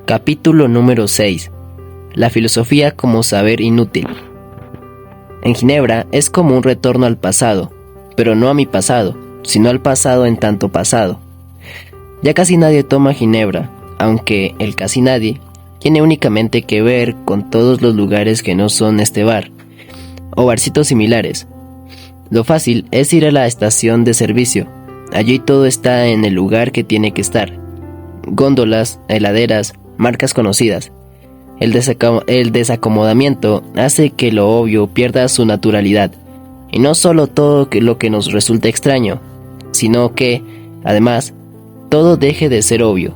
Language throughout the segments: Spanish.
Capítulo número 6. La filosofía como saber inútil. En Ginebra es como un retorno al pasado, pero no a mi pasado, sino al pasado en tanto pasado. Ya casi nadie toma Ginebra, aunque el casi nadie tiene únicamente que ver con todos los lugares que no son este bar, o barcitos similares. Lo fácil es ir a la estación de servicio. Allí todo está en el lugar que tiene que estar. Góndolas, heladeras, marcas conocidas. El desacomodamiento hace que lo obvio pierda su naturalidad, y no solo todo lo que nos resulta extraño, sino que, además, todo deje de ser obvio.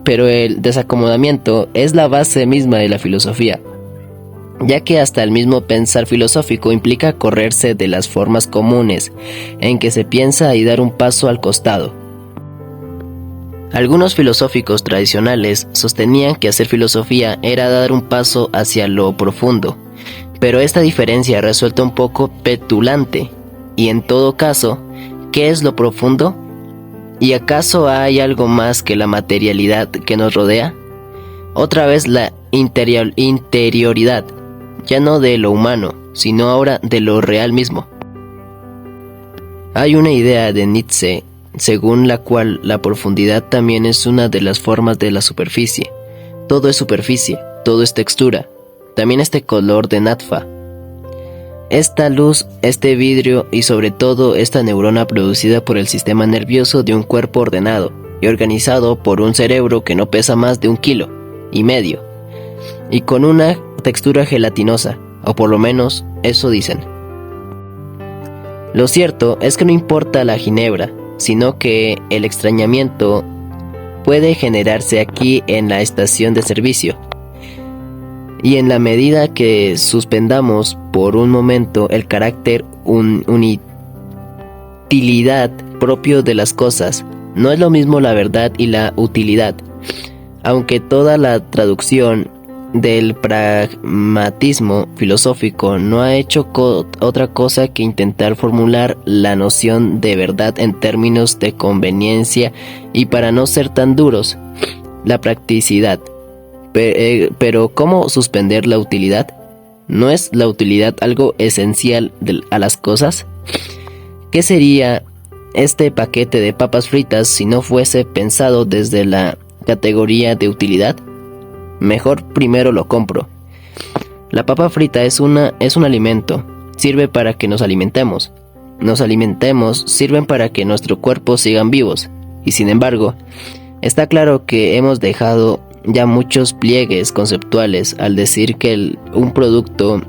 Pero el desacomodamiento es la base misma de la filosofía, ya que hasta el mismo pensar filosófico implica correrse de las formas comunes en que se piensa y dar un paso al costado. Algunos filosóficos tradicionales sostenían que hacer filosofía era dar un paso hacia lo profundo, pero esta diferencia resulta un poco petulante. Y en todo caso, ¿qué es lo profundo? ¿Y acaso hay algo más que la materialidad que nos rodea? Otra vez la interioridad, ya no de lo humano, sino ahora de lo real mismo. Hay una idea de Nietzsche según la cual la profundidad también es una de las formas de la superficie. Todo es superficie, todo es textura, también este color de natfa, esta luz, este vidrio y sobre todo esta neurona producida por el sistema nervioso de un cuerpo ordenado y organizado por un cerebro que no pesa más de 1,5 kilos y con una textura gelatinosa, o por lo menos eso dicen. Lo cierto es que no importa la ginebra, sino que el extrañamiento puede generarse aquí en la estación de servicio. Y en la medida que suspendamos por un momento el carácter utilidad propio de las cosas, no es lo mismo la verdad y la utilidad, aunque toda la traducción del pragmatismo filosófico no ha hecho otra cosa que intentar formular la noción de verdad en términos de conveniencia y, para no ser tan duros, la practicidad. Pero ¿cómo suspender la utilidad? ¿No es la utilidad algo esencial a las cosas? ¿Qué sería este paquete de papas fritas si no fuese pensado desde la categoría de utilidad? Mejor primero lo compro. La papa frita es un alimento, sirve para que nos alimentemos. Nos alimentemos, sirven para que nuestro cuerpo sigan vivos. Y sin embargo, está claro que hemos dejado ya muchos pliegues conceptuales al decir que un producto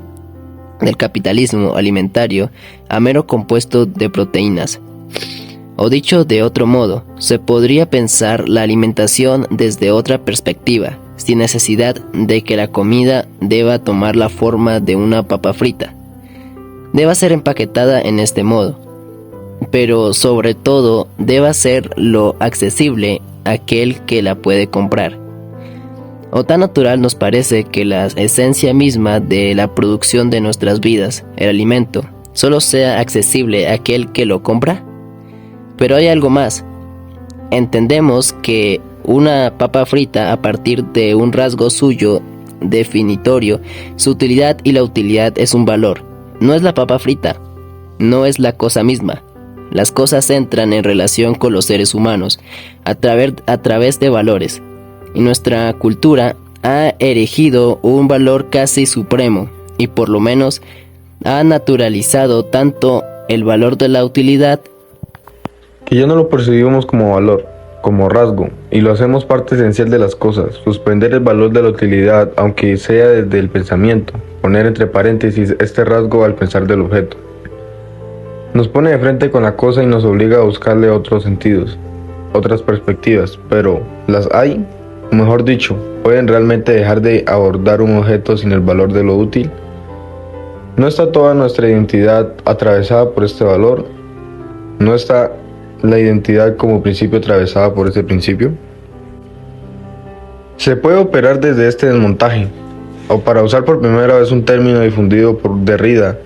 del capitalismo alimentario a mero compuesto de proteínas. O dicho de otro modo, se podría pensar la alimentación desde otra perspectiva, sin necesidad de que la comida deba tomar la forma de una papa frita. Deba ser empaquetada en este modo, pero sobre todo deba ser lo accesible a aquel que la puede comprar. O tan natural nos parece que la esencia misma de la producción de nuestras vidas, el alimento, solo sea accesible a aquel que lo compra. Pero hay algo más. Entendemos que una papa frita, a partir de un rasgo suyo definitorio, su utilidad, y la utilidad es un valor. No es la papa frita, no es la cosa misma. Las cosas entran en relación con los seres humanos a través de valores, y nuestra cultura ha erigido un valor casi supremo, y por lo menos ha naturalizado tanto el valor de la utilidad que ya no lo percibimos como valor, como rasgo, y lo hacemos parte esencial de las cosas. Suspender el valor de la utilidad, aunque sea desde el pensamiento, poner entre paréntesis este rasgo al pensar del objeto, nos pone de frente con la cosa y nos obliga a buscarle otros sentidos, otras perspectivas. Pero ¿las hay? O mejor dicho, ¿pueden realmente dejar de abordar un objeto sin el valor de lo útil? ¿No está toda nuestra identidad atravesada por este valor? ¿No está la identidad como principio atravesada por este principio? Se puede operar desde este desmontaje, o, para usar por primera vez un término difundido por Derrida,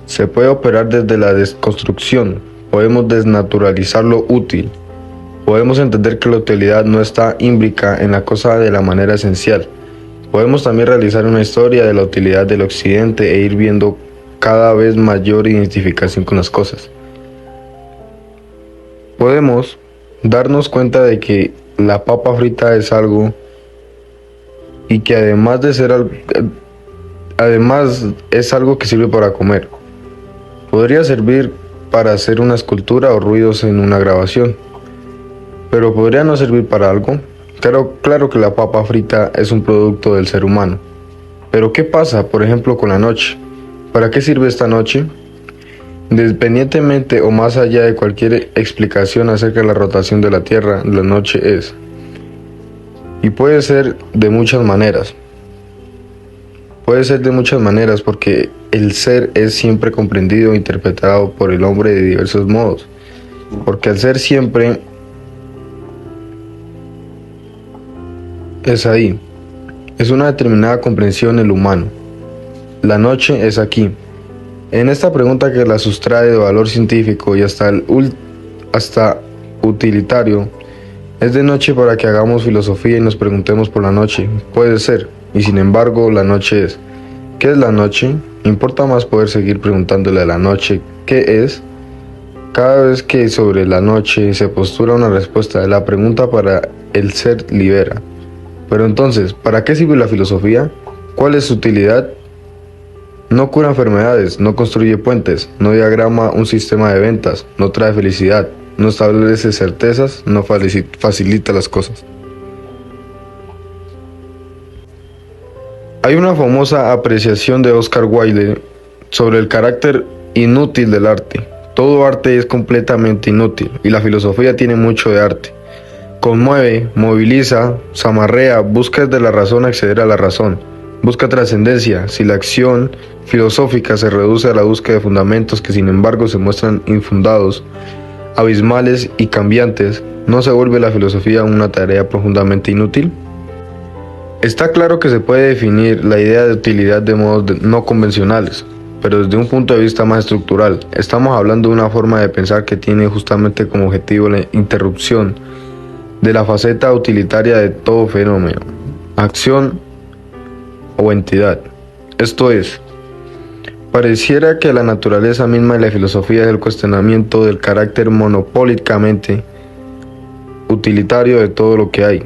se puede operar desde la desconstrucción. Podemos desnaturalizar lo útil, podemos entender que la utilidad no está imbrica en la cosa de la manera esencial. Podemos también realizar una historia de la utilidad del occidente e ir viendo cada vez mayor identificación con las cosas. Podemos darnos cuenta de que la papa frita es algo y que además es algo que sirve para comer. Podría servir para hacer una escultura o ruidos en una grabación, pero podría no servir para algo. Claro que la papa frita es un producto del ser humano. Pero ¿qué pasa, por ejemplo, con la noche? ¿Para qué sirve esta noche? Independientemente o más allá de cualquier explicación acerca de la rotación de la Tierra, la noche es. Y puede ser de muchas maneras. Puede ser de muchas maneras porque el ser es siempre comprendido e interpretado por el hombre de diversos modos. Porque el ser siempre es ahí. Es una determinada comprensión el humano. La noche es aquí. En esta pregunta que la sustrae de valor científico y hasta utilitario, es de noche para que hagamos filosofía y nos preguntemos por la noche. Puede ser, y sin embargo la noche es. ¿Qué es la noche? Importa más poder seguir preguntándole a la noche ¿qué es? Cada vez que sobre la noche se postula una respuesta, la pregunta para el ser libera. Pero entonces, ¿para qué sirve la filosofía? ¿Cuál es su utilidad? No cura enfermedades, no construye puentes, no diagrama un sistema de ventas, no trae felicidad, no establece certezas, no facilita las cosas. Hay una famosa apreciación de Oscar Wilde sobre el carácter inútil del arte. Todo arte es completamente inútil y la filosofía tiene mucho de arte. Conmueve, moviliza, zamarrea, busca desde la razón acceder a la razón, busca trascendencia. Si la acción filosófica se reduce a la búsqueda de fundamentos que sin embargo se muestran infundados, abismales y cambiantes, ¿no se vuelve la filosofía una tarea profundamente inútil? Está claro que se puede definir la idea de utilidad de modos no convencionales, pero desde un punto de vista más estructural. Estamos hablando de una forma de pensar que tiene justamente como objetivo la interrupción de la faceta utilitaria de todo fenómeno, acción o entidad. Esto es, pareciera que la naturaleza misma de la filosofía es el cuestionamiento del carácter monopólicamente utilitario de todo lo que hay.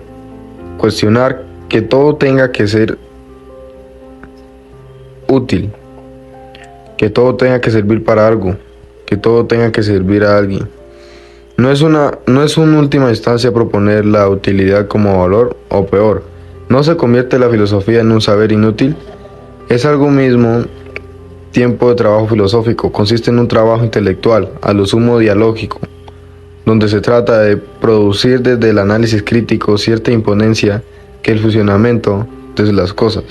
Cuestionar que todo tenga que ser útil, que todo tenga que servir para algo, que todo tenga que servir a alguien. No es una última instancia proponer la utilidad como valor, o peor, ¿no se convierte la filosofía en un saber inútil? Es algo mismo tiempo de trabajo filosófico, consiste en un trabajo intelectual, a lo sumo dialógico, donde se trata de producir desde el análisis crítico cierta imponencia que el funcionamiento de las cosas,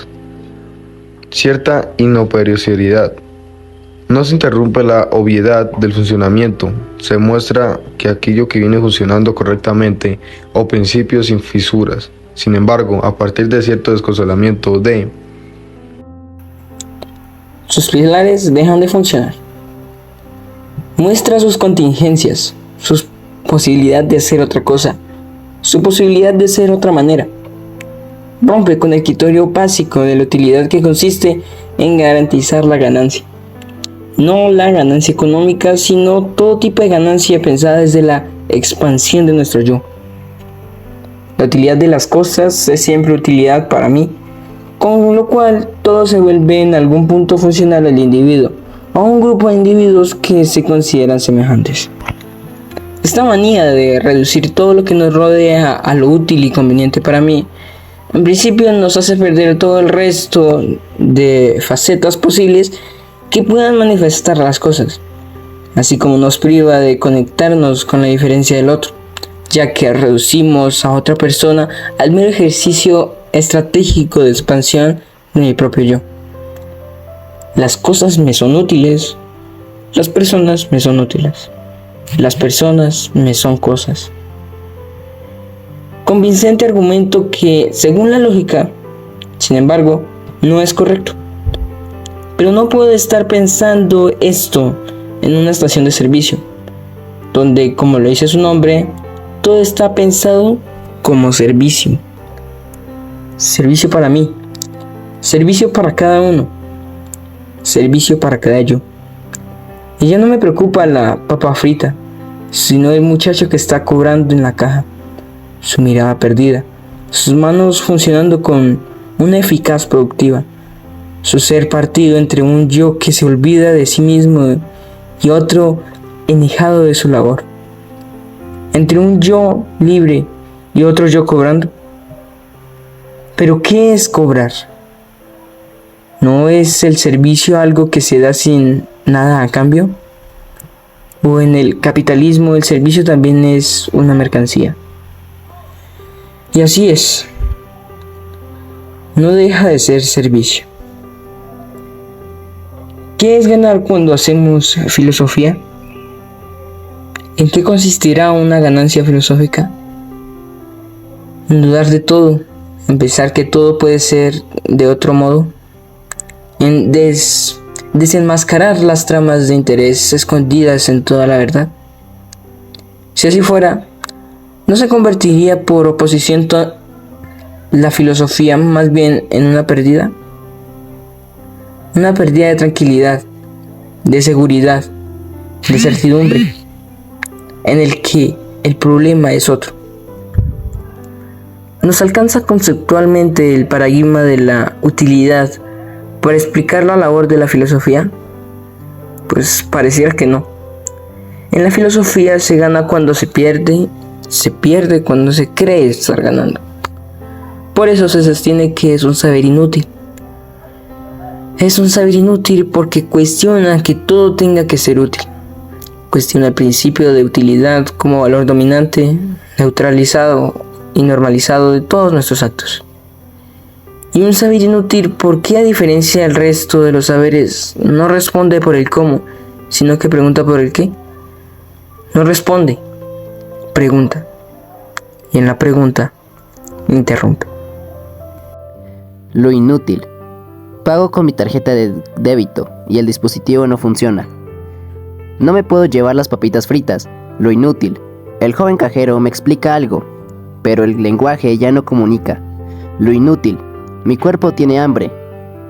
cierta inoperiosidad. No se interrumpe la obviedad del funcionamiento, se muestra que aquello que viene funcionando correctamente o principio sin fisuras. Sin embargo, a partir de cierto desconsolamiento sus pilares dejan de funcionar. Muestra sus contingencias, su posibilidad de hacer otra cosa, su posibilidad de ser otra manera. Rompe con el criterio básico de la utilidad que consiste en garantizar la ganancia. No la ganancia económica, sino todo tipo de ganancia pensada desde la expansión de nuestro yo. La utilidad de las cosas es siempre utilidad para mí, con lo cual todo se vuelve en algún punto funcional al individuo o a un grupo de individuos que se consideran semejantes. Esta manía de reducir todo lo que nos rodea a lo útil y conveniente para mí, en principio nos hace perder todo el resto de facetas posibles que puedan manifestar las cosas, así como nos priva de conectarnos con la diferencia del otro, ya que reducimos a otra persona al mero ejercicio estratégico de expansión de mi propio yo. Las cosas me son útiles, las personas me son útiles, las personas me son cosas. Convincente argumento que, según la lógica, sin embargo, no es correcto. Pero no puedo estar pensando esto en una estación de servicio, donde, como lo dice su nombre, todo está pensado como servicio. Servicio para mí, servicio para cada uno, servicio para cada yo. Y ya no me preocupa la papa frita, sino el muchacho que está cobrando en la caja, su mirada perdida, sus manos funcionando con una eficaz productiva, su ser partido entre un yo que se olvida de sí mismo y otro enejado de su labor, entre un yo libre y otro yo cobrando. ¿Pero qué es cobrar? ¿No es el servicio algo que se da sin nada a cambio? ¿O en el capitalismo el servicio también es una mercancía? Y así es. No deja de ser servicio. ¿Qué es ganar cuando hacemos filosofía? ¿En qué consistirá una ganancia filosófica? En dudar de todo, en pensar que todo puede ser de otro modo, en desenmascarar las tramas de interés escondidas en toda la verdad. Si así fuera, ¿no se convertiría por oposición la filosofía más bien en una pérdida? Una pérdida de tranquilidad, de seguridad, de certidumbre, en el que el problema es otro. ¿Nos alcanza conceptualmente el paradigma de la utilidad para explicar la labor de la filosofía? Pues pareciera que no. En la filosofía se gana cuando se pierde cuando se cree estar ganando. Por eso se sostiene que es un saber inútil. Es un saber inútil porque cuestiona que todo tenga que ser útil. Cuestiona el principio de utilidad como valor dominante, neutralizado y normalizado de todos nuestros actos. Y un saber inútil porque, a diferencia del resto de los saberes, no responde por el cómo, sino que pregunta por el qué. No responde, pregunta. Y en la pregunta, interrumpe. Lo inútil. Pago con mi tarjeta de débito y el dispositivo no funciona. No me puedo llevar las papitas fritas. Lo inútil. El joven cajero me explica algo, pero el lenguaje ya no comunica. Lo inútil. Mi cuerpo tiene hambre,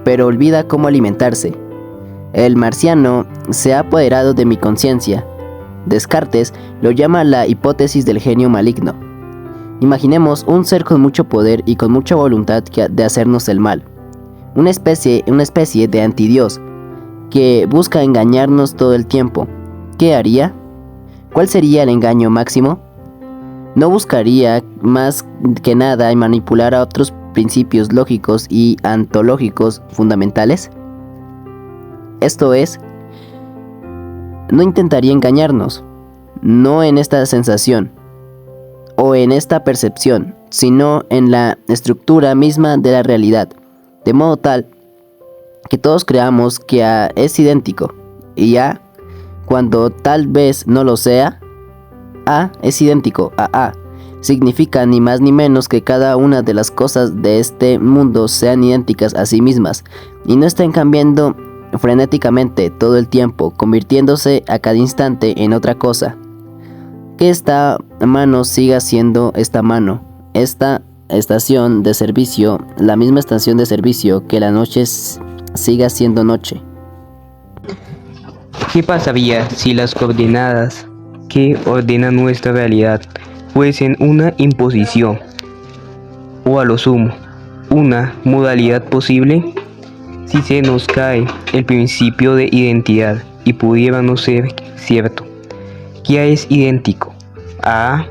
pero olvida cómo alimentarse. El marciano se ha apoderado de mi conciencia. Descartes lo llama la hipótesis del genio maligno. Imaginemos un ser con mucho poder y con mucha voluntad de hacernos el mal. Una especie de antidios que busca engañarnos todo el tiempo. ¿Qué haría? ¿Cuál sería el engaño máximo? ¿No buscaría más que nada manipular a otros principios lógicos y ontológicos fundamentales? Esto es, no intentaría engañarnos, no en esta sensación o en esta percepción, sino en la estructura misma de la realidad, de modo tal que todos creamos que A es idéntico y A, cuando tal vez no lo sea, A es idéntico a A. Significa ni más ni menos que cada una de las cosas de este mundo sean idénticas a sí mismas y no estén cambiando frenéticamente todo el tiempo, convirtiéndose a cada instante en otra cosa. Que esta mano siga siendo esta mano, esta estación de servicio, la misma estación de servicio, que la noche siga siendo noche. ¿Qué pasaría si las coordenadas que ordenan nuestra realidad fuesen una imposición, o a lo sumo, una modalidad posible? Si se nos cae el principio de identidad y pudiera no ser cierto, que A es idéntico a A,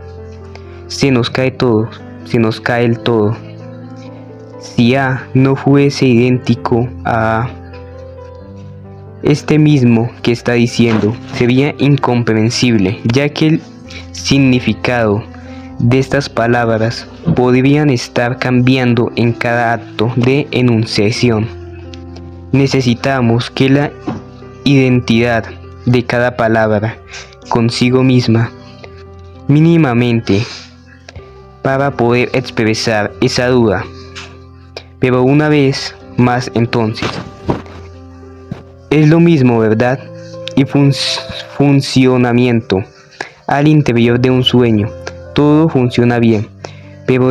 se nos cae todo, se nos cae el todo. Si A no fuese idéntico a A, este mismo que está diciendo sería incomprensible, ya que el significado de estas palabras podrían estar cambiando en cada acto de enunciación. Necesitamos que la identidad de cada palabra consigo misma mínimamente para poder expresar esa duda. Pero una vez más entonces, es lo mismo, ¿verdad? Y funcionamiento al interior de un sueño, todo funciona bien, pero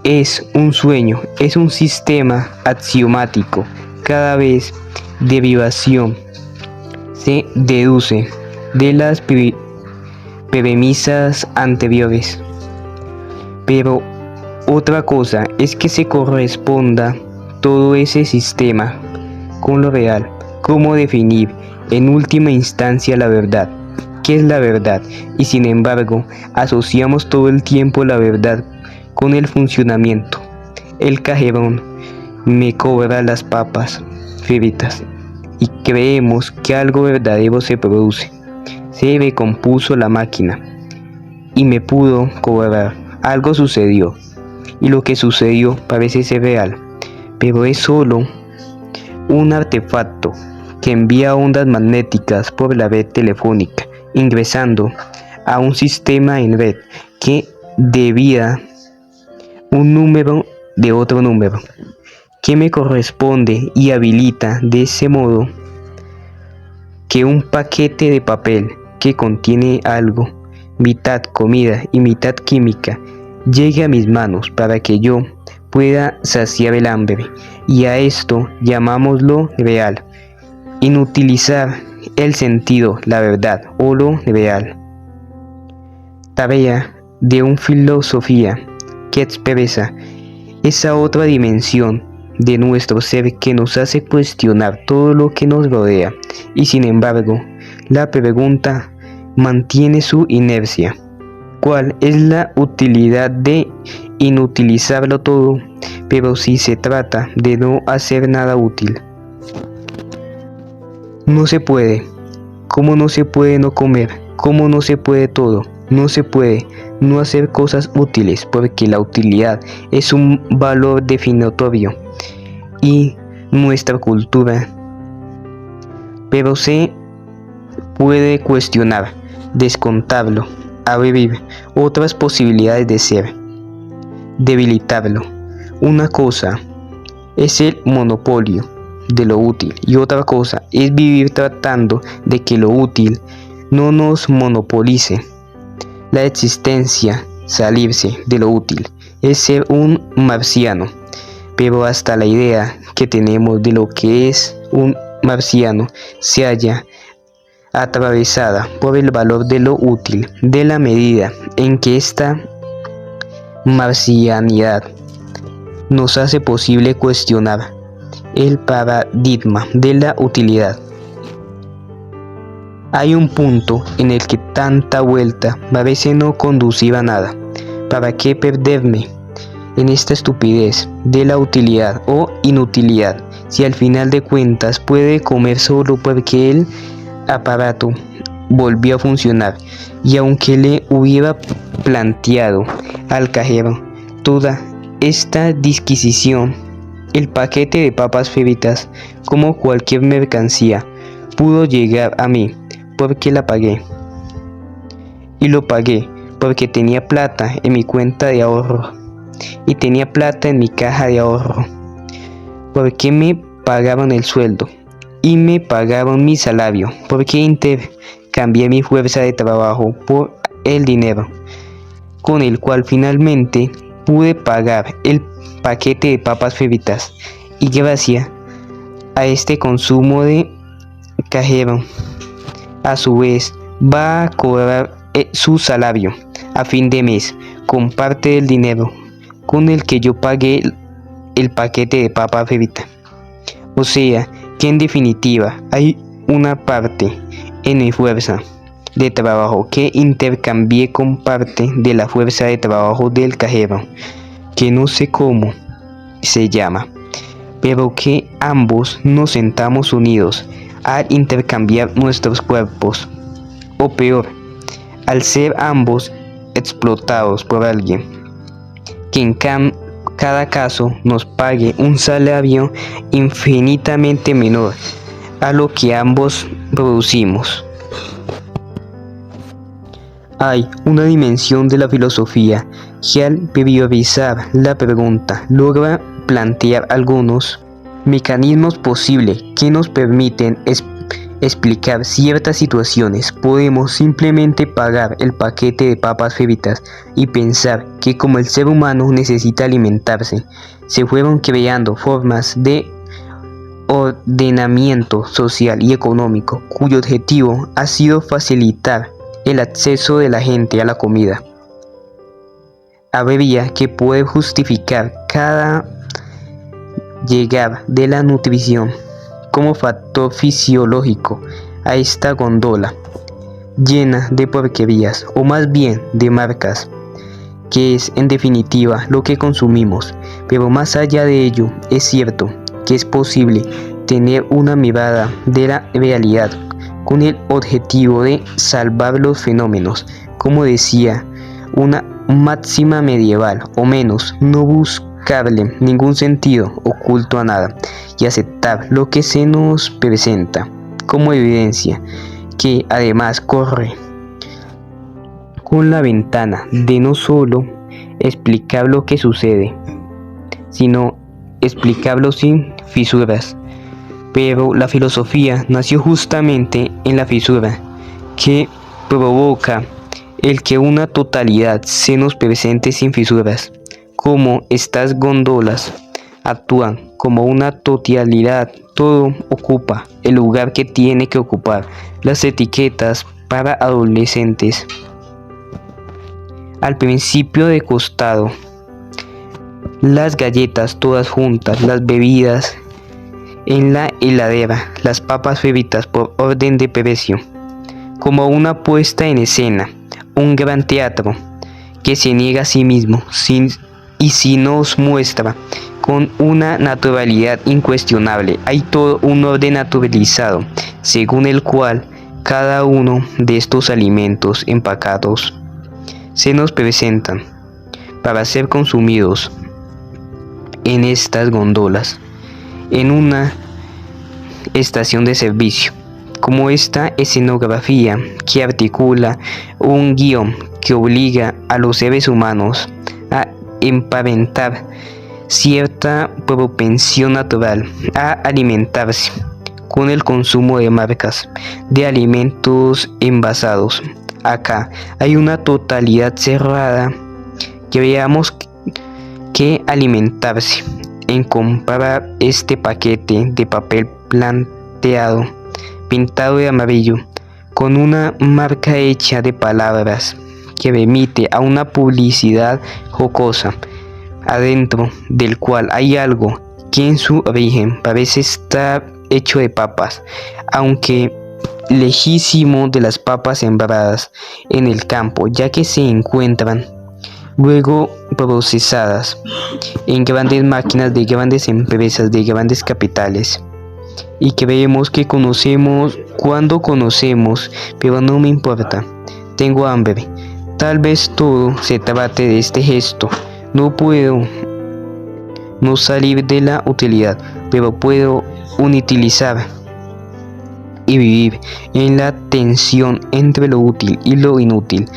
es un sueño, es un sistema axiomático. Cada vez derivación se deduce de las premisas anteriores. Pero otra cosa es que se corresponda todo ese sistema con lo real. ¿Cómo definir en última instancia la verdad? ¿Qué es la verdad? Y sin embargo, asociamos todo el tiempo la verdad con el funcionamiento. El cajerón me cobra las papas fritas y creemos que algo verdadero se produce. Se recompuso la máquina y me pudo cobrar. Algo sucedió y lo que sucedió parece ser real, pero es solo un artefacto que envía ondas magnéticas por la red telefónica, ingresando a un sistema en red que debía un número de otro número, que me corresponde y habilita de ese modo que un paquete de papel que contiene algo, mitad comida y mitad química, llegue a mis manos para que yo pueda saciar el hambre, y a esto llamámoslo real. Inutilizar el sentido, la verdad o lo real. Tarea de una filosofía que expresa esa otra dimensión de nuestro ser que nos hace cuestionar todo lo que nos rodea, y sin embargo, la pregunta mantiene su inercia. ¿Cuál es la utilidad de inutilizarlo todo, pero si se trata de no hacer nada útil? No se puede. ¿Cómo no se puede no comer? ¿Cómo no se puede todo? No se puede no hacer cosas útiles, porque la utilidad es un valor definitorio y nuestra cultura. Pero se puede cuestionar, descontarlo, abrir otras posibilidades de ser, debilitarlo. Una cosa es el monopolio de lo útil y otra cosa es vivir tratando de que lo útil no nos monopolice la existencia. Salirse de lo útil es ser un marciano, pero hasta la idea que tenemos de lo que es un marciano se halla atravesada por el valor de lo útil, de la medida en que esta marcianidad nos hace posible cuestionar el paradigma de la utilidad. Hay un punto en el que tanta vuelta parece no conducir a nada. ¿Para qué perderme en esta estupidez de la utilidad o inutilidad, si al final de cuentas puede comer solo porque el aparato volvió a funcionar? Y aunque le hubiera planteado al cajero toda esta disquisición, el paquete de papas fritas, como cualquier mercancía, pudo llegar a mí porque la pagué. Y lo pagué porque tenía plata en mi cuenta de ahorro y tenía plata en mi caja de ahorro, porque me pagaban el sueldo y me pagaban mi salario, porque intercambié mi fuerza de trabajo por el dinero, con el cual finalmente pude pagar el paquete de papas fritas, y gracias a este consumo de cajero, a su vez va a cobrar su salario a fin de mes con parte del dinero con el que yo pagué el paquete de papas fritas. O sea que en definitiva hay una parte en mi fuerza de trabajo que intercambié con parte de la fuerza de trabajo del cajero, que no sé cómo se llama, pero que ambos nos sentamos unidos al intercambiar nuestros cuerpos, o peor, al ser ambos explotados por alguien que en cada caso nos pague un salario infinitamente menor a lo que ambos producimos. Hay una dimensión de la filosofía que al priorizar la pregunta logra plantear algunos mecanismos posibles que nos permiten explicar ciertas situaciones, podemos simplemente pagar el paquete de papas fritas y pensar que como el ser humano necesita alimentarse, se fueron creando formas de ordenamiento social y económico cuyo objetivo ha sido facilitar el acceso de la gente a la comida. Habría que poder justificar cada llegada de la nutrición como factor fisiológico a esta góndola llena de porquerías, o más bien de marcas, que es en definitiva lo que consumimos. Pero más allá de ello, es cierto que es posible tener una mirada de la realidad con el objetivo de salvar los fenómenos, como decía una máxima medieval, o menos, no buscarle ningún sentido oculto a nada y aceptar lo que se nos presenta como evidencia, que además corre con la ventana de no solo explicar lo que sucede, sino explicarlo sin fisuras. Pero la filosofía nació justamente en la fisura que provoca el que una totalidad se nos presente sin fisuras, como estas góndolas actúan como una totalidad, todo ocupa el lugar que tiene que ocupar. Las etiquetas para adolescentes al principio de costado, las galletas todas juntas, las bebidas en la heladera, las papas fritas por orden de precio, como una puesta en escena, un gran teatro que se niega a sí mismo y si nos muestra con una naturalidad incuestionable. Hay todo un orden naturalizado, según el cual cada uno de estos alimentos empacados se nos presentan para ser consumidos en estas góndolas, en una estación de servicio, como esta escenografía que articula un guión que obliga a los seres humanos a emparentar cierta propensión natural a alimentarse con el consumo de marcas de alimentos envasados. Acá hay una totalidad cerrada que veamos que alimentarse en comprar este paquete de papel planteado, pintado de amarillo, con una marca hecha de palabras que remite a una publicidad jocosa, adentro del cual hay algo que en su origen parece estar hecho de papas, aunque lejísimo de las papas sembradas en el campo, ya que se encuentran luego procesadas en grandes máquinas de grandes empresas de grandes capitales, y creemos que conocemos cuando conocemos, pero no me importa, tengo hambre. Tal vez todo se trate de este gesto. No puedo no salir de la utilidad, pero puedo utilizar y vivir en la tensión entre lo útil y lo inútil,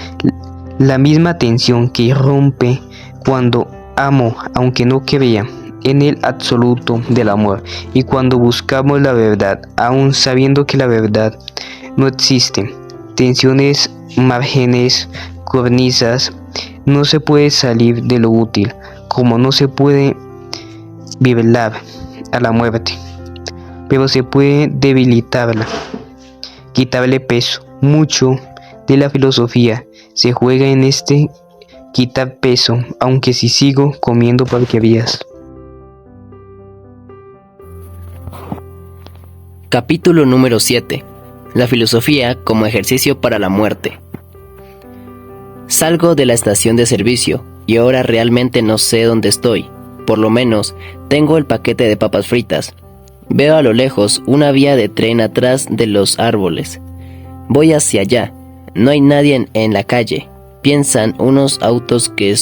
la misma tensión que rompe cuando amo, aunque no crea en el absoluto del amor, y cuando buscamos la verdad, aun sabiendo que la verdad no existe. Tensiones, márgenes, cornisas. No se puede salir de lo útil, como no se puede nivelar a la muerte, pero se puede debilitarla, quitarle peso. Mucho de la filosofía se juega en este quitar peso, aunque si sigo comiendo porquerías. Capítulo número 7. La filosofía como ejercicio para la muerte. Salgo de la estación de servicio y ahora realmente no sé dónde estoy. Por lo menos tengo el paquete de papas fritas. Veo a lo lejos una vía de tren atrás de los árboles. Voy hacia allá. No hay nadie en la calle. Piensan unos autos que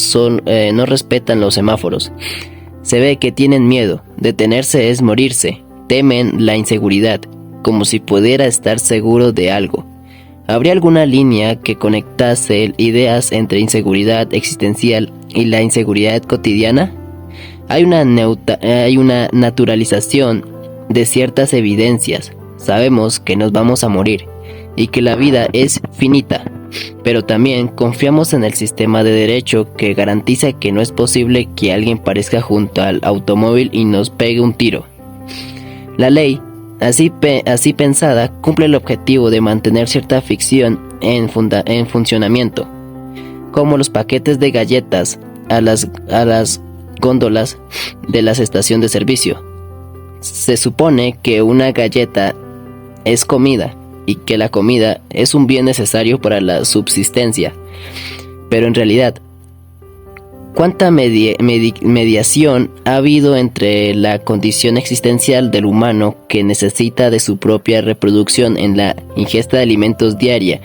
no respetan los semáforos. Se ve que tienen miedo. Detenerse es morirse. Temen la inseguridad, como si pudiera estar seguro de algo. ¿Habría alguna línea que conectase ideas entre inseguridad existencial y la inseguridad cotidiana? Hay una naturalización de ciertas evidencias, Sabemos que nos vamos a morir y que la vida es finita, pero también confiamos en el sistema de derecho que garantiza que no es posible que alguien parezca junto al automóvil y nos pegue un tiro. La ley, así pensada, cumple el objetivo de mantener cierta ficción en funcionamiento, como los paquetes de galletas a las góndolas de la estación de servicio. Se supone que una galleta es comida y que la comida es un bien necesario para la subsistencia, pero en realidad, ¿cuánta mediación ha habido entre la condición existencial del humano que necesita de su propia reproducción en la ingesta de alimentos diaria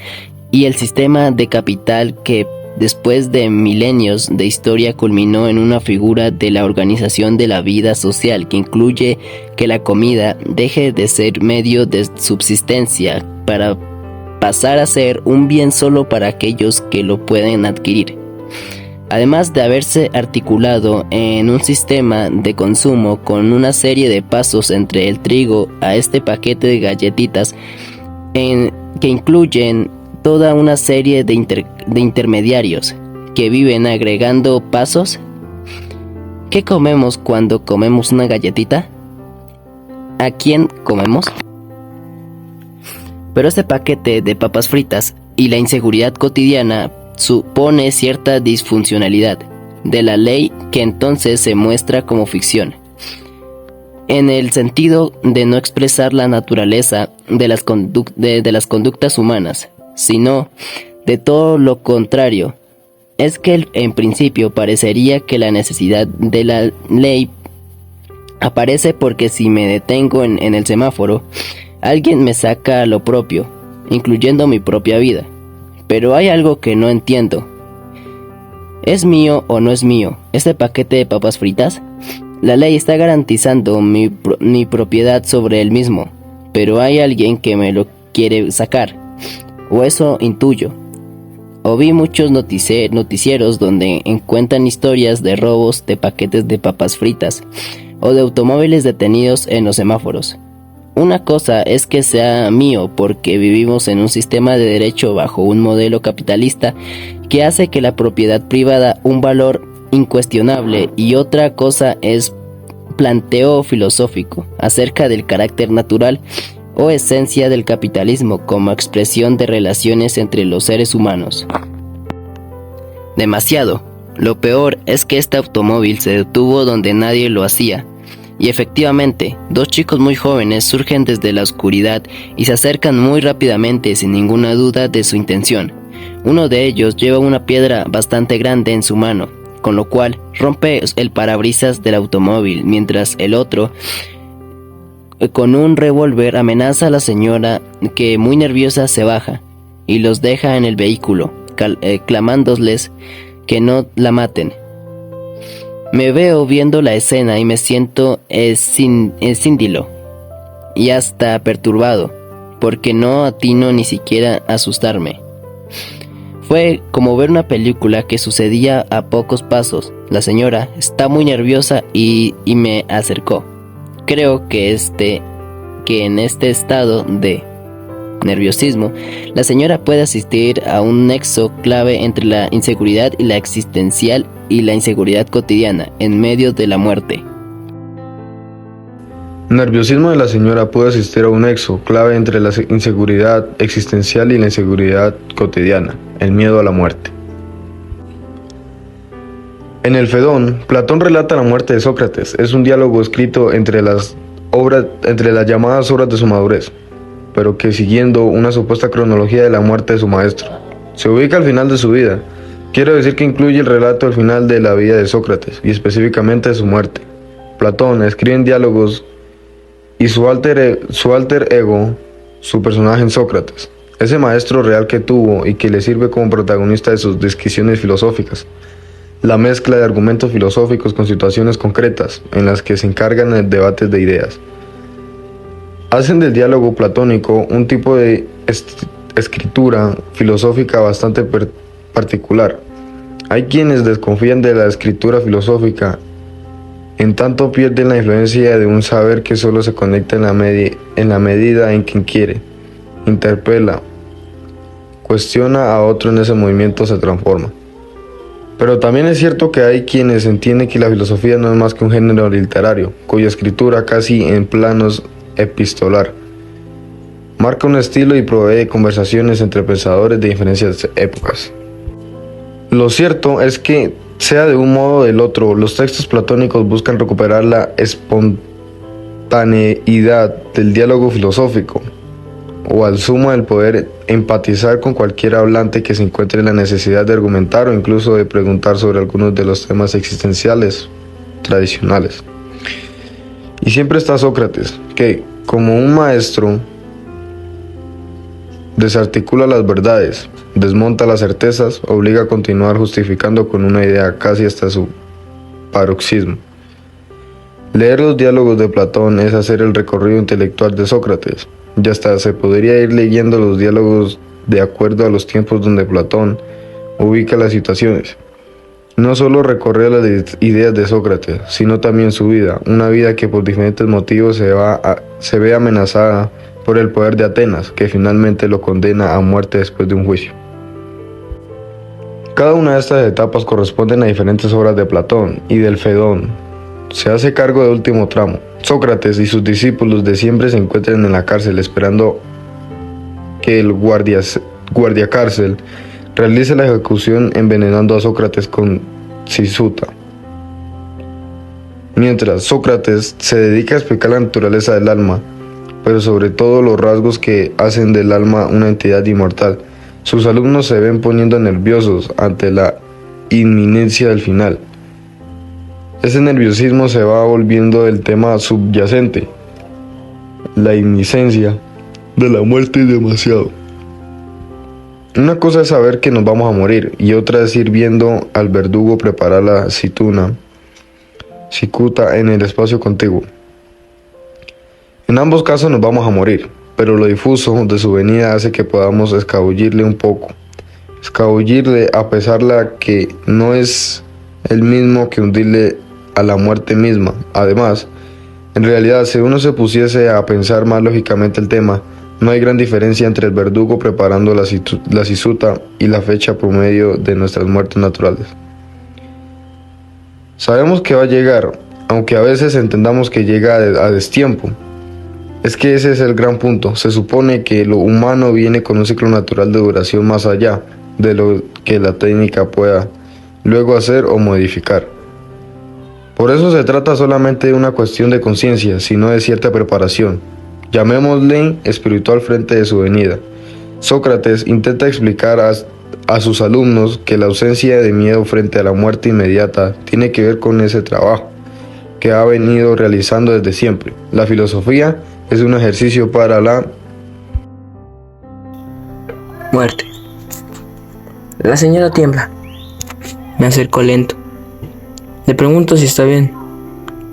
y el sistema de capital que después de milenios de historia culminó en una figura de la organización de la vida social que incluye que la comida deje de ser medio de subsistencia para pasar a ser un bien solo para aquellos que lo pueden adquirir? Además de haberse articulado en un sistema de consumo con una serie de pasos entre el trigo a este paquete de galletitas que incluyen toda una serie de intermediarios que viven agregando pasos. ¿Qué comemos cuando comemos una galletita? ¿A quién comemos? Pero este paquete de papas fritas y la inseguridad cotidiana supone cierta disfuncionalidad de la ley que entonces se muestra como ficción, en el sentido de no expresar la naturaleza de las conductas humanas, sino de todo lo contrario. Es que en principio parecería que la necesidad de la ley aparece porque si me detengo en el semáforo, alguien me saca lo propio, incluyendo mi propia vida. Pero hay algo que no entiendo. ¿Es mío o no es mío este paquete de papas fritas? La ley está garantizando mi propiedad sobre él mismo, pero hay alguien que me lo quiere sacar, o eso intuyo. O vi muchos noticieros donde encuentran historias de robos de paquetes de papas fritas, o de automóviles detenidos en los semáforos. Una cosa es que sea mío porque vivimos en un sistema de derecho bajo un modelo capitalista que hace que la propiedad privada un valor incuestionable, y otra cosa es planteo filosófico acerca del carácter natural o esencia del capitalismo como expresión de relaciones entre los seres humanos. Demasiado. Lo peor es que este automóvil se detuvo donde nadie lo hacía. Y efectivamente, dos chicos muy jóvenes surgen desde la oscuridad y se acercan muy rápidamente sin ninguna duda de su intención. Uno de ellos lleva una piedra bastante grande en su mano, con lo cual rompe el parabrisas del automóvil, mientras el otro, con un revólver, amenaza a la señora, que muy nerviosa se baja y los deja en el vehículo, clamándoles que no la maten. Me veo viendo la escena y me siento escíndilo y hasta perturbado, porque no atino ni siquiera a asustarme. Fue como ver una película que sucedía a pocos pasos. La señora está muy nerviosa y me acercó. Creo que en este estado de nerviosismo, la señora puede asistir a un nexo clave entre la inseguridad y la existencial y la inseguridad cotidiana en medio de la muerte. El nerviosismo de la señora puede asistir a un nexo clave entre la inseguridad existencial y la inseguridad cotidiana, el miedo a la muerte. En el Fedón, Platón relata la muerte de Sócrates. Es un diálogo escrito entre las llamadas obras de su madurez, pero que siguiendo una supuesta cronología de la muerte de su maestro. Se ubica al final de su vida. Quiero decir que incluye el relato del final de la vida de Sócrates, y específicamente de su muerte. Platón escribe en diálogos y su alter ego, su personaje en Sócrates, ese maestro real que tuvo y que le sirve como protagonista de sus disquisiciones filosóficas. La mezcla de argumentos filosóficos con situaciones concretas en las que se encargan en debates de ideas. Hacen del diálogo platónico un tipo de escritura filosófica bastante particular. Hay quienes desconfían de la escritura filosófica En tanto pierden la influencia de un saber que solo se conecta en la medida en quien quiere, interpela, cuestiona a otro en ese movimiento se transforma. Pero también es cierto que hay quienes entienden que la filosofía no es más que un género literario, cuya escritura casi en planos epistolar marca un estilo y provee conversaciones entre pensadores de diferentes épocas. Lo cierto es que, sea de un modo o del otro, los textos platónicos buscan recuperar la espontaneidad del diálogo filosófico, o al sumo el poder empatizar con cualquier hablante que se encuentre en la necesidad de argumentar o incluso de preguntar sobre algunos de los temas existenciales tradicionales. Y siempre está Sócrates, que, como un maestro, desarticula las verdades, desmonta las certezas, obliga a continuar justificando con una idea casi hasta su paroxismo. Leer los diálogos de Platón es hacer el recorrido intelectual de Sócrates, y hasta se podría ir leyendo los diálogos de acuerdo a los tiempos donde Platón ubica las situaciones. No solo recorrer las ideas de Sócrates, sino también su vida, una vida que por diferentes motivos se ve amenazada por el poder de Atenas, que finalmente lo condena a muerte después de un juicio. Cada una de estas etapas corresponden a diferentes obras de Platón y del Fedón. Se hace cargo del último tramo. Sócrates y sus discípulos de siempre se encuentran en la cárcel esperando que el guardiacárcel realice la ejecución envenenando a Sócrates con cisuta. Mientras Sócrates se dedica a explicar la naturaleza del alma, pero sobre todo los rasgos que hacen del alma una entidad inmortal, sus alumnos se ven poniendo nerviosos ante la inminencia del final. Ese nerviosismo se va volviendo el tema subyacente. La inminencia de la muerte es demasiado. Una cosa es saber que nos vamos a morir y otra es ir viendo al verdugo preparar la cicuta en el espacio contiguo. En ambos casos nos vamos a morir, pero lo difuso de su venida hace que podamos escabullirle un poco. Escabullirle a pesar de que no es el mismo que hundirle a la muerte misma. Además, en realidad, si uno se pusiese a pensar más lógicamente el tema, no hay gran diferencia entre el verdugo preparando la cisuta y la fecha promedio de nuestras muertes naturales. Sabemos que va a llegar, aunque a veces entendamos que llega a destiempo. Es que ese es el gran punto. Se supone que lo humano viene con un ciclo natural de duración más allá de lo que la técnica pueda luego hacer o modificar. Por eso se trata solamente de una cuestión de conciencia, sino de cierta preparación. Llamémosle espiritual frente de su venida. Sócrates intenta explicar a sus alumnos que la ausencia de miedo frente a la muerte inmediata tiene que ver con ese trabajo que ha venido realizando desde siempre. La filosofía es un ejercicio para la Muerte. La señora tiembla. Me acerco lento. Le pregunto si está bien.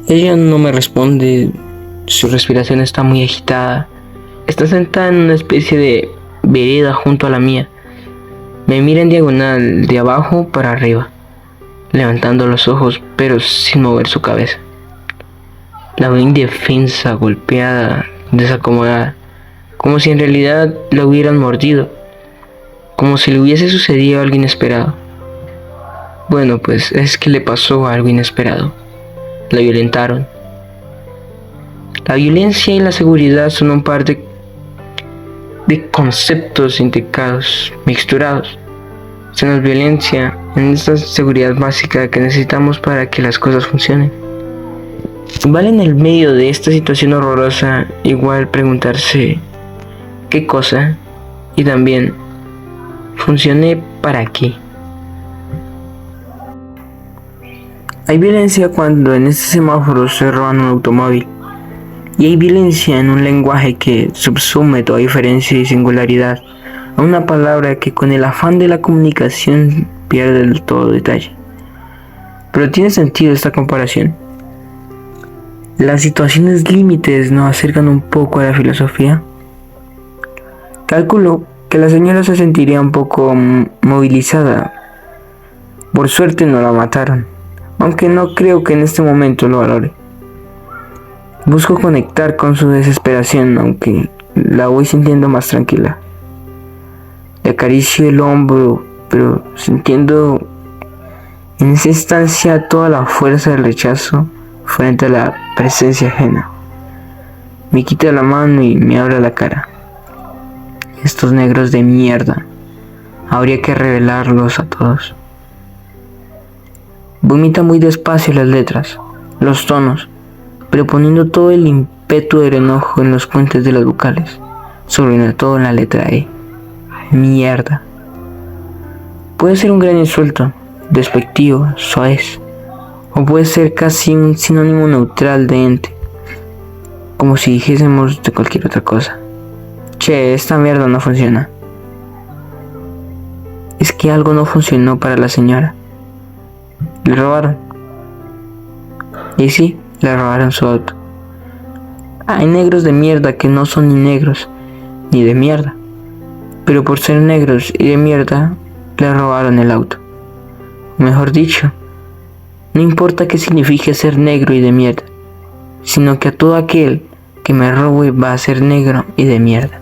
Ella no me responde. Su respiración está muy agitada. Está sentada en una especie de vereda junto a la mía. Me mira en diagonal de abajo para arriba, levantando los ojos pero sin mover su cabeza. La veo indefensa, golpeada, desacomodada, como si en realidad la hubieran mordido, como si le hubiese sucedido algo inesperado. Bueno, pues es que le pasó algo inesperado. La violentaron. La violencia y la seguridad son un par de conceptos intricados, mixturados. Se nos violencia en esta seguridad básica que necesitamos para que las cosas funcionen. Vale, en el medio de esta situación horrorosa, igual preguntarse qué cosa y también funcione para qué. Hay violencia cuando en este semáforo se roban un automóvil. Y hay violencia en un lenguaje que subsume toda diferencia y singularidad a una palabra que con el afán de la comunicación pierde del todo detalle. Pero tiene sentido esta comparación. Las situaciones límites nos acercan un poco a la filosofía. Calculo que la señora se sentiría un poco movilizada. Por suerte no la mataron. aunque no creo que en este momento lo valore. Busco conectar con su desesperación, aunque la voy sintiendo más tranquila. Le acaricio el hombro, pero sintiendo en esa instancia toda la fuerza del rechazo frente a la presencia ajena. Me quita la mano y me abre la cara. Estos negros de mierda, habría que revelarlos a todos. Vomita muy despacio las letras, los tonos, pero poniendo todo el ímpetu del enojo en los puentes de las vocales, sobre todo en la letra E. Mierda. Puede ser un gran insulto, despectivo, soez, o puede ser casi un sinónimo neutral de ente, como si dijésemos de cualquier otra cosa. Che, esta mierda no funciona. Es que algo no funcionó para la señora. Le robaron. Y sí, le robaron su auto. Hay negros de mierda que no son ni negros ni de mierda, pero por ser negros y de mierda le robaron el auto. Mejor dicho, no importa qué signifique ser negro y de mierda, sino que a todo aquel que me robe va a ser negro y de mierda.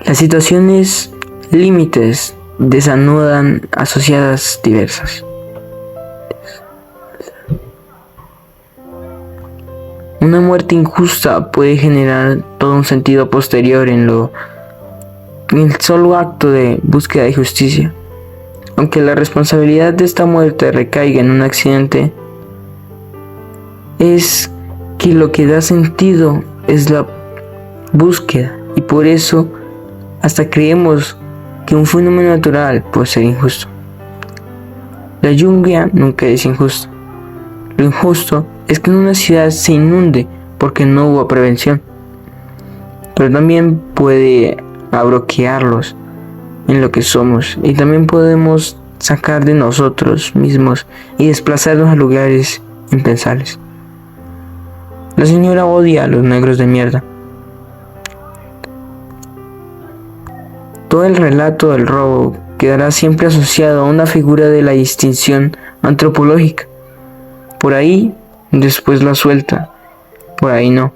Las situaciones límites desanudan asociadas diversas. Una muerte injusta puede generar todo un sentido posterior en el solo acto de búsqueda de justicia. Aunque la responsabilidad de esta muerte recaiga en un accidente, es que lo que da sentido es la búsqueda, y por eso hasta creemos que un fenómeno natural puede ser injusto. La lluvia nunca es injusta. Lo injusto es que en una ciudad se inunde porque no hubo prevención, pero también puede abroquearlos en lo que somos, y también podemos sacar de nosotros mismos y desplazarnos a lugares impensables. La señora odia a los negros de mierda. Todo el relato del robo quedará siempre asociado a una figura de la distinción antropológica. Por ahí, después la suelta, por ahí no.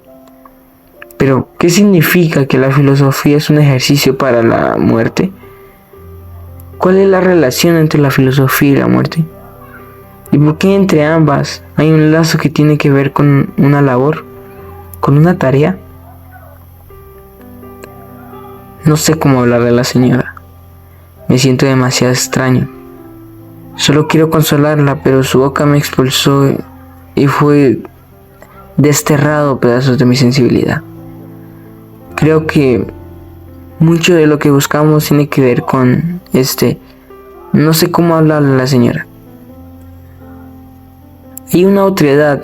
Pero, ¿qué significa que la filosofía es un ejercicio para la muerte? ¿Cuál es la relación entre la filosofía y la muerte? ¿Y por qué entre ambas hay un lazo que tiene que ver con una labor, con una tarea? No sé cómo hablar de la señora. Me siento demasiado extraño. Solo quiero consolarla, pero su boca me expulsó y fue desterrado pedazos de mi sensibilidad. Creo que mucho de lo que buscamos tiene que ver con no sé cómo hablarle a la señora. Hay una otredad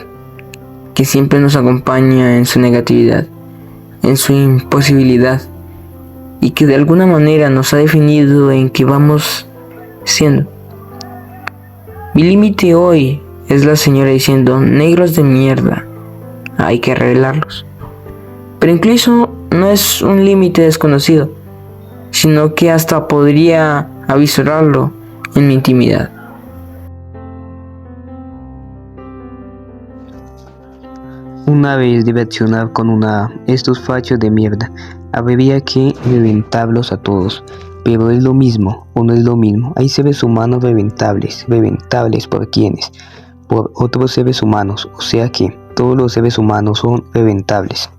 que siempre nos acompaña en su negatividad, en su imposibilidad, y que de alguna manera nos ha definido en que vamos siendo. Mi límite hoy es la señora diciendo: negros de mierda, hay que arreglarlos. Pero incluso no es un límite desconocido, sino que hasta podría avisorarlo en mi intimidad. Una vez debe accionar con estos fachos de mierda. Habría que reventarlos a todos. Pero ¿es lo mismo o no es lo mismo? Hay seres humanos reventables ¿por quiénes? Por otros seres humanos, o sea que todos los seres humanos son reventables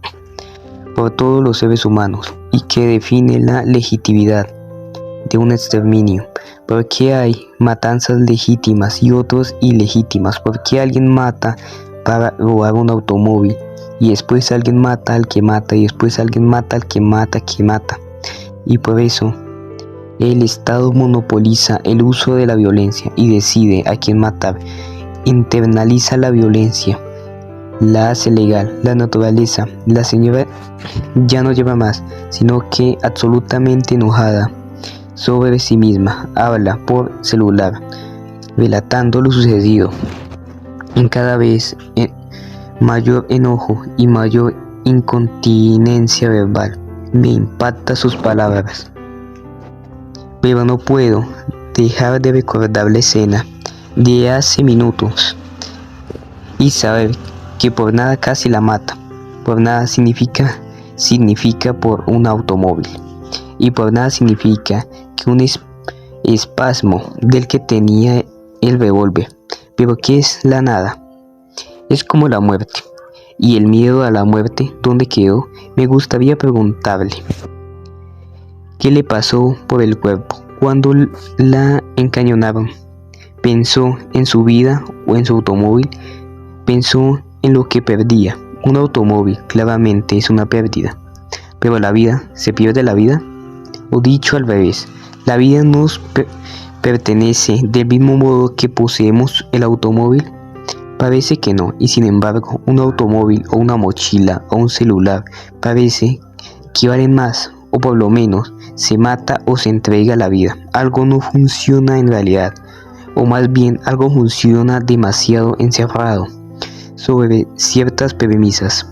por todos los seres humanos, y que define la legitimidad de un exterminio. ¿Por qué hay matanzas legítimas y otros ilegítimas? ¿Por qué alguien mata para robar un automóvil y después alguien mata al que mata y después alguien mata al que mata? Y por eso el Estado monopoliza el uso de la violencia y decide a quién matar. Internaliza la violencia, la hace legal. La naturaleza, la señora ya no lleva más, sino que absolutamente enojada sobre sí misma, habla por celular, relatando lo sucedido, en cada vez mayor enojo y mayor incontinencia verbal. Me impacta sus palabras, pero no puedo dejar de recordar la escena de hace minutos y saber que por nada casi la mata. Por nada significa por un automóvil, y por nada significa que un espasmo del que tenía el revólver. Pero ¿qué es la nada? Es como la muerte. Y el miedo a la muerte, ¿dónde quedó? Me gustaría preguntarle. ¿Qué le pasó por el cuerpo cuando la encañonaron? ¿Pensó en su vida o en su automóvil? ¿Pensó en lo que perdía? Un automóvil claramente es una pérdida. Pero la vida, ¿se pierde la vida? O dicho al revés, ¿la vida nos pertenece del mismo modo que poseemos el automóvil? Parece que no, y sin embargo, un automóvil o una mochila o un celular parece que valen más, o por lo menos se mata o se entrega la vida. Algo no funciona en realidad, o más bien algo funciona demasiado encerrado sobre ciertas premisas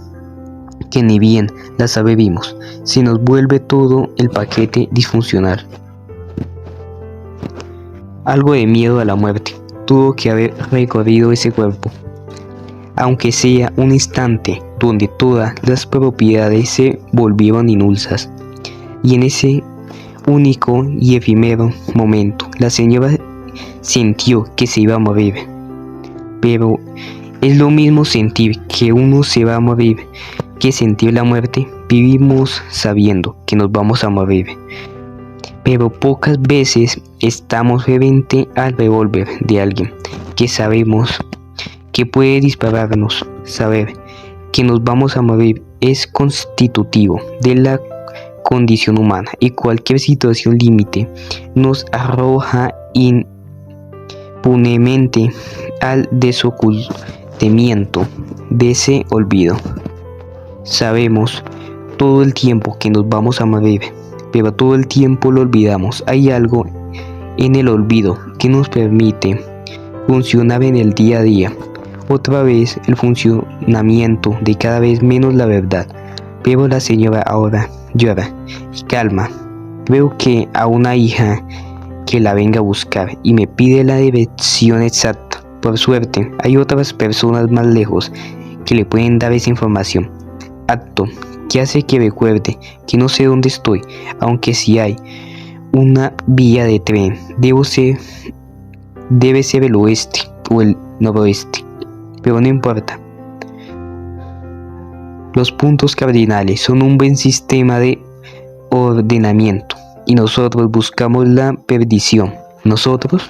que ni bien las sabemos, se nos vuelve todo el paquete disfuncional. Algo de miedo a la muerte tuvo que haber recorrido ese cuerpo, aunque sea un instante donde todas las propiedades se volvieron inulsas. Y en ese único y efímero momento, la señora sintió que se iba a morir. Pero es lo mismo sentir que uno se va a morir que sentir la muerte. Vivimos sabiendo que nos vamos a morir, pero pocas veces estamos frente al revólver de alguien que sabemos que puede dispararnos. Saber que nos vamos a morir es constitutivo de la condición humana, y cualquier situación límite nos arroja impunemente al desocultamiento de ese olvido. Sabemos todo el tiempo que nos vamos a morir, pero todo el tiempo lo olvidamos. Hay algo en el olvido que nos permite funcionar en el día a día. Otra vez el funcionamiento de cada vez menos la verdad. Pero la señora ahora llora y calma. Creo que a una hija que la venga a buscar y me pide la dirección exacta. Por suerte, hay otras personas más lejos que le pueden dar esa información. Acto que hace que recuerde que no sé dónde estoy, aunque si hay una vía de tren, debe ser el oeste o el noroeste, pero no importa. Los puntos cardinales son un buen sistema de ordenamiento, y nosotros buscamos la perdición. ¿Nosotros?